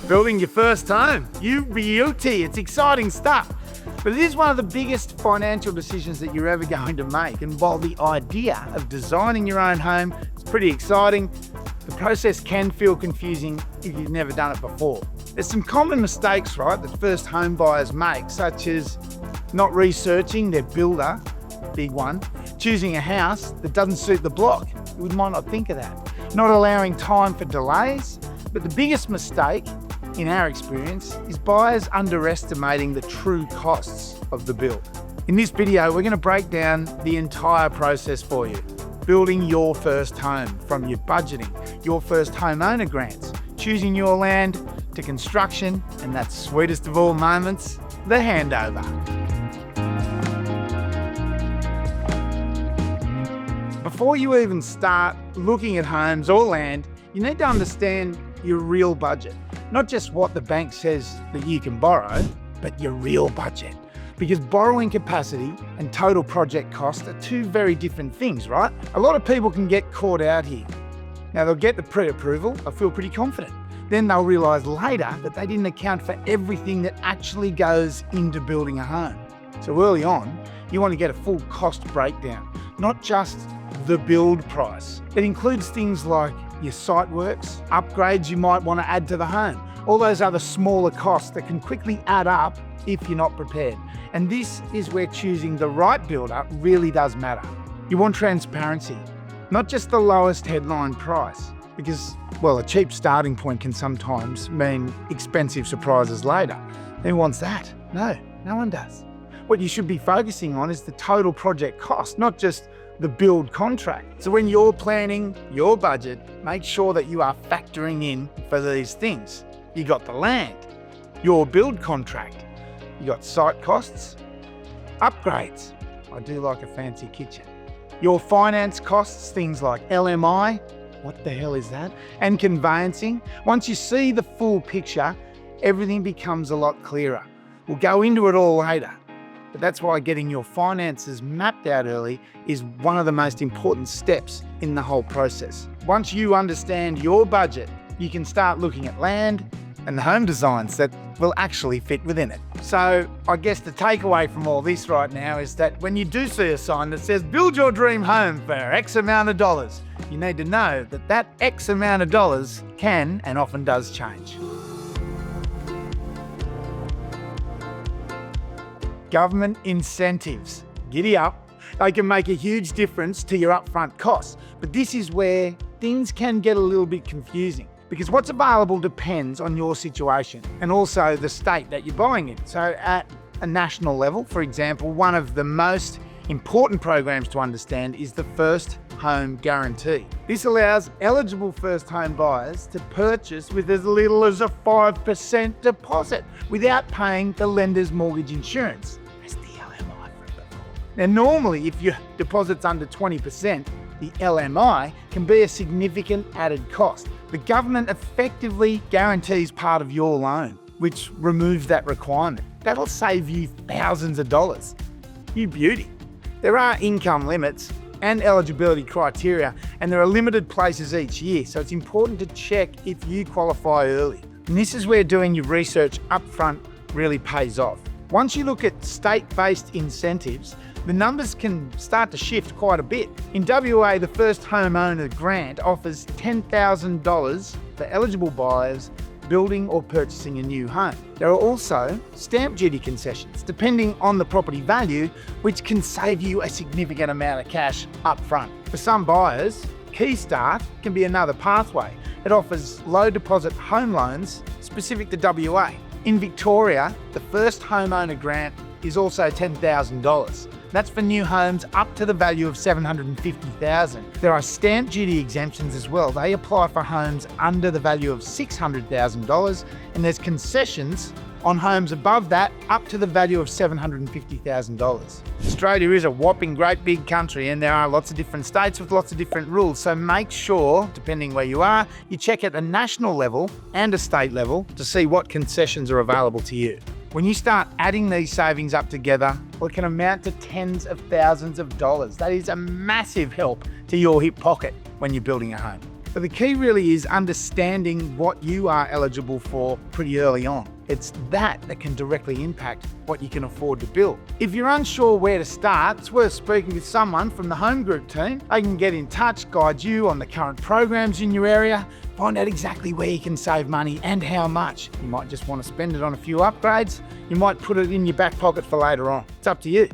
Building your first home. You beauty. It's exciting stuff. But it is one of the biggest financial decisions that you're ever going to make. And while the idea of designing your own home is pretty exciting, the process can feel confusing if you've never done it before. There's some common mistakes, right, that first home buyers make, such as not researching their builder, big one, choosing a house that doesn't suit the block. You might not think of that. Not allowing time for delays. But the biggest mistake, in our experience, is buyers underestimating the true costs of the build. In this video, we're going to break down the entire process for you. Building your first home, from your budgeting, your first homeowner grants, choosing your land, to construction, and that sweetest of all moments, the handover. Before you even start looking at homes or land, you need to understand your real budget. Not just what the bank says that you can borrow, but your real budget. Because borrowing capacity and total project cost are two very different things, right? A lot of people can get caught out here. Now they'll get the pre-approval, they'll feel pretty confident. Then they'll realise later that they didn't account for everything that actually goes into building a home. So early on, you want to get a full cost breakdown, not just the build price. It includes things like your site works, upgrades you might want to add to the home, all those other smaller costs that can quickly add up if you're not prepared. And this is where choosing the right builder really does matter. You want transparency, not just the lowest headline price, because, well, a cheap starting point can sometimes mean expensive surprises later. Who wants that? No one does. What you should be focusing on is the total project cost, not just the build contract. So when you're planning your budget, make sure that you are factoring in for these things. You got the land, your build contract, you got site costs, upgrades. I do like a fancy kitchen. Your finance costs, things like LMI, what the hell is that? And conveyancing. Once you see the full picture, everything becomes a lot clearer. We'll go into it all later. But that's why getting your finances mapped out early is one of the most important steps in the whole process. Once you understand your budget, you can start looking at land and the home designs that will actually fit within it. So I guess the takeaway from all this right now is that when you do see a sign that says build your dream home for X amount of dollars, you need to know that that X amount of dollars can and often does change. Government incentives. Giddy up. They can make a huge difference to your upfront costs. But this is where things can get a little bit confusing, because what's available depends on your situation and also the state that you're buying in. So at a national level, for example, one of the most important programs to understand is the First Home Guarantee. This allows eligible first home buyers to purchase with as little as a 5% deposit without paying the lender's mortgage insurance. That's the LMI from before. Now normally, if your deposit's under 20%, the LMI can be a significant added cost. The government effectively guarantees part of your loan, which removes that requirement. That'll save you thousands of dollars. You beauty. There are income limits and eligibility criteria, and there are limited places each year, so it's important to check if you qualify early. And this is where doing your research upfront really pays off. Once you look at state-based incentives, the numbers can start to shift quite a bit. In WA, the First Homeowner Grant offers $10,000 for eligible buyers building or purchasing a new home. There are also stamp duty concessions, depending on the property value, which can save you a significant amount of cash up front. For some buyers, Key Start can be another pathway. It offers low deposit home loans specific to WA. In Victoria, the First Homeowner Grant is also $10,000. That's for new homes up to the value of $750,000. There are stamp duty exemptions as well. They apply for homes under the value of $600,000, and there's concessions on homes above that up to the value of $750,000. Australia is a whopping great big country, and there are lots of different states with lots of different rules. So make sure, depending where you are, you check at a national level and a state level to see what concessions are available to you. When you start adding these savings up together, well, it can amount to tens of thousands of dollars. That is a massive help to your hip pocket when you're building a home. So the key really is understanding what you are eligible for pretty early on. It's that can directly impact what you can afford to build. If you're unsure where to start, it's worth speaking with someone from the home group team. They can get in touch, guide you on the current programs in your area, find out exactly where you can save money and how much. You might just want to spend it on a few upgrades. You might put it in your back pocket for later on. It's up to you.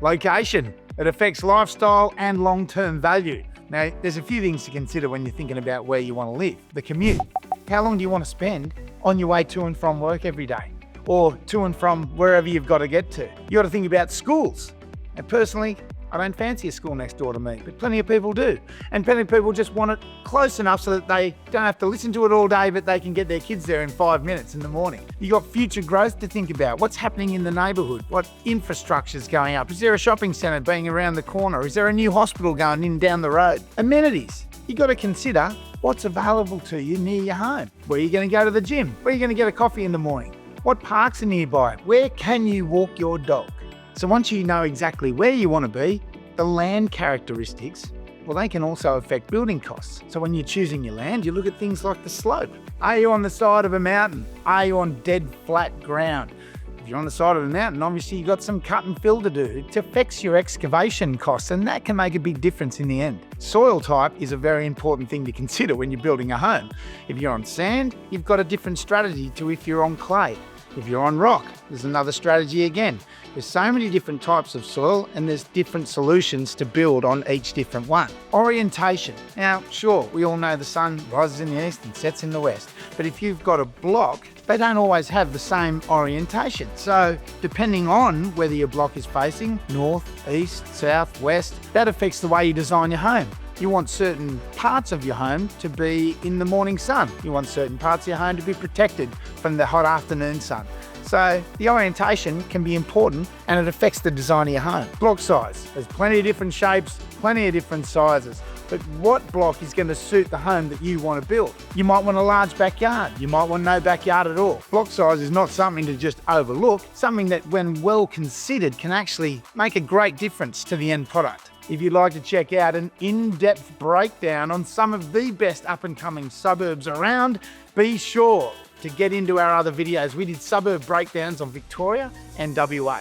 Location. It affects lifestyle and long-term value. Now, there's a few things to consider when you're thinking about where you want to live. The commute. How long do you want to spend on your way to and from work every day? Or to and from wherever you've got to get to? You got to think about schools. And personally, I don't fancy a school next door to me, but plenty of people do. And plenty of people just want it close enough so that they don't have to listen to it all day, but they can get their kids there in 5 minutes in the morning. You got future growth to think about. What's happening in the neighbourhood? What infrastructure's going up? Is there a shopping centre being around the corner? Is there a new hospital going in down the road? Amenities. You got to consider what's available to you near your home. Where are you going to go to the gym? Where are you going to get a coffee in the morning? What parks are nearby? Where can you walk your dog? So once you know exactly where you want to be, the land characteristics, well, they can also affect building costs. So when you're choosing your land, you look at things like the slope. Are you on the side of a mountain? Are you on dead flat ground? If you're on the side of a mountain, obviously you've got some cut and fill to do. It affects your excavation costs, and that can make a big difference in the end. Soil type is a very important thing to consider when you're building a home. If you're on sand, you've got a different strategy to if you're on clay. If you're on rock, there's another strategy again. There's so many different types of soil, and there's different solutions to build on each different one. Orientation. Now, sure, we all know the sun rises in the east and sets in the west, but if you've got a block, they don't always have the same orientation. So depending on whether your block is facing north, east, south, west, that affects the way you design your home. You want certain parts of your home to be in the morning sun. You want certain parts of your home to be protected from the hot afternoon sun. So the orientation can be important, and it affects the design of your home. Block size. There's plenty of different shapes, plenty of different sizes. But what block is going to suit the home that you want to build? You might want a large backyard. You might want no backyard at all. Block size is not something to just overlook, something that when well considered can actually make a great difference to the end product. If you'd like to check out an in-depth breakdown on some of the best up-and-coming suburbs around, be sure to get into our other videos. We did suburb breakdowns on Victoria and WA.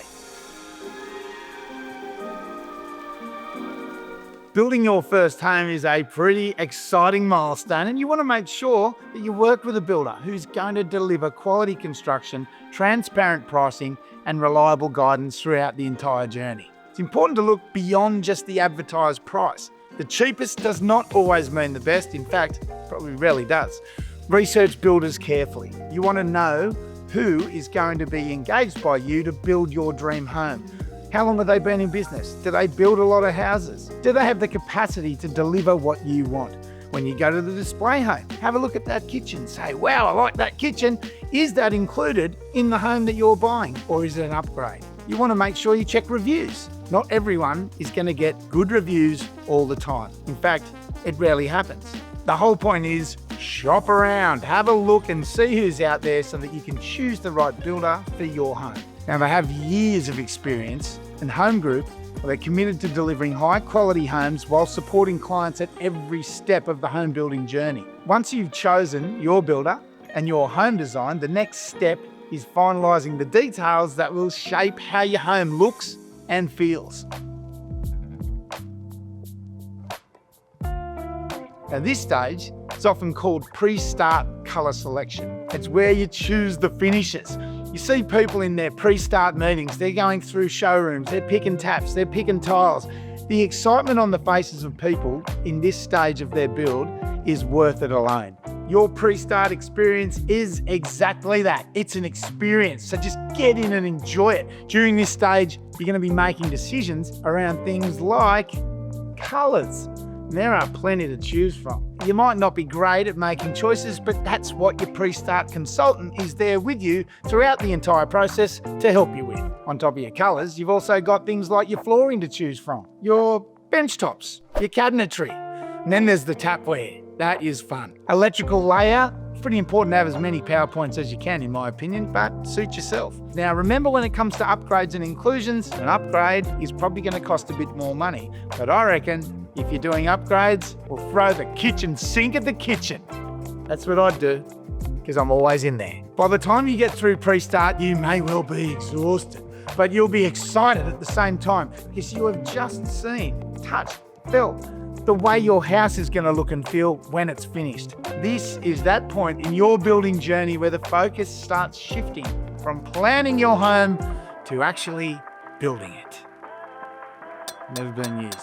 Building your first home is a pretty exciting milestone, and you want to make sure that you work with a builder who's going to deliver quality construction, transparent pricing, and reliable guidance throughout the entire journey. It's important to look beyond just the advertised price. The cheapest does not always mean the best. In fact, probably rarely does. Research builders carefully. You want to know who is going to be engaged by you to build your dream home. How long have they been in business? Do they build a lot of houses? Do they have the capacity to deliver what you want? When you go to the display home, have a look at that kitchen. Say, wow, I like that kitchen. Is that included in the home that you're buying, or is it an upgrade? You want to make sure you check reviews. Not everyone is going to get good reviews all the time. In fact, it rarely happens. The whole point is shop around, have a look and see who's out there so that you can choose the right builder for your home. Now, they have years of experience, and Home Group, they're committed to delivering high quality homes while supporting clients at every step of the home building journey. Once you've chosen your builder and your home design, the next step is finalising the details that will shape how your home looks and feels. At this stage, it's often called pre-start colour selection. It's where you choose the finishes. You see people in their pre-start meetings, they're going through showrooms, they're picking taps, they're picking tiles. The excitement on the faces of people in this stage of their build is worth it alone. Your pre-start experience is exactly that. It's an experience, so just get in and enjoy it. During this stage, you're going to be making decisions around things like colours. There are plenty to choose from. You might not be great at making choices, but that's what your pre-start consultant is there with you throughout the entire process to help you with. On top of your colours, you've also got things like your flooring to choose from, your bench tops, your cabinetry, and then there's the tapware. That is fun. Electrical layout, pretty important to have as many PowerPoints as you can, in my opinion, but suit yourself. Now, remember, when it comes to upgrades and inclusions, an upgrade is probably going to cost a bit more money. But I reckon if you're doing upgrades, we'll throw the kitchen sink at the kitchen. That's what I'd do, because I'm always in there. By the time you get through pre-start, you may well be exhausted, but you'll be excited at the same time, because you have just seen, touched, felt the way your house is going to look and feel when it's finished. This is that point in your building journey where the focus starts shifting from planning your home to actually building it. Never been used.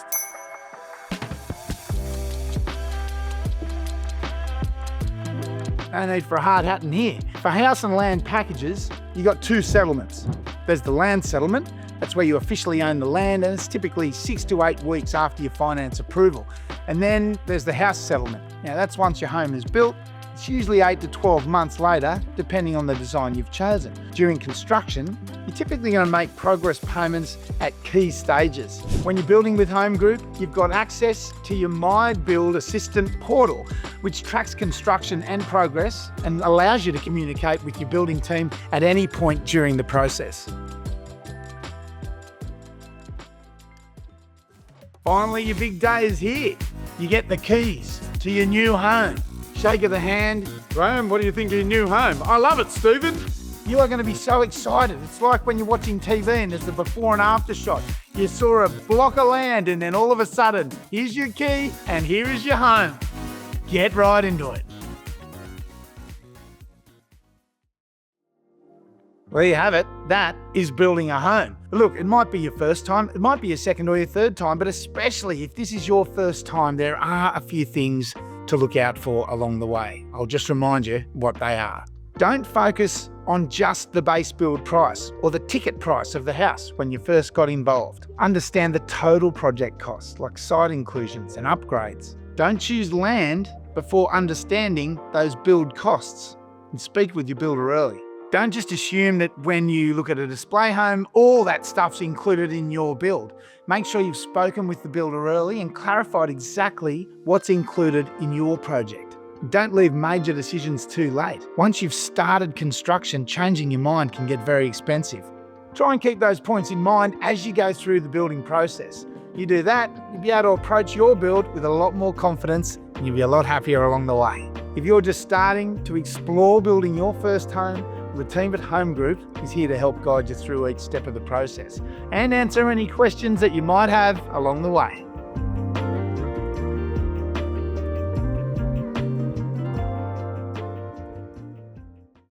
No need for a hard hat in here. For house and land packages, you got two settlements. There's the land settlement. That's where you officially own the land, and it's typically 6 to 8 weeks after your finance approval. And then there's the house settlement. Now, that's once your home is built. It's usually 8 to 12 months later, depending on the design you've chosen. During construction, you're typically going to make progress payments at key stages. When you're building with Home Group, you've got access to your My Build Assistant portal, which tracks construction and progress and allows you to communicate with your building team at any point during the process. Finally, your big day is here. You get the keys to your new home. Shake of the hand. Graham, what do you think of your new home? I love it, Stephen. You are going to be so excited. It's like when you're watching TV and there's the before and after shot. You saw a block of land and then all of a sudden, here's your key and here is your home. Get right into it. There you have it. That is building a home. Look, it might be your first time, it might be your second or your third time, but especially if this is your first time, there are a few things to look out for along the way. I'll just remind you what they are. Don't focus on just the base build price or the ticket price of the house when you first got involved. Understand the total project costs, like site inclusions and upgrades. Don't choose land before understanding those build costs, and speak with your builder early. Don't just assume that when you look at a display home, all that stuff's included in your build. Make sure you've spoken with the builder early and clarified exactly what's included in your project. Don't leave major decisions too late. Once you've started construction, changing your mind can get very expensive. Try and keep those points in mind as you go through the building process. You do that, you'll be able to approach your build with a lot more confidence and you'll be a lot happier along the way. If you're just starting to explore building your first home, the team at Home Group is here to help guide you through each step of the process and answer any questions that you might have along the way.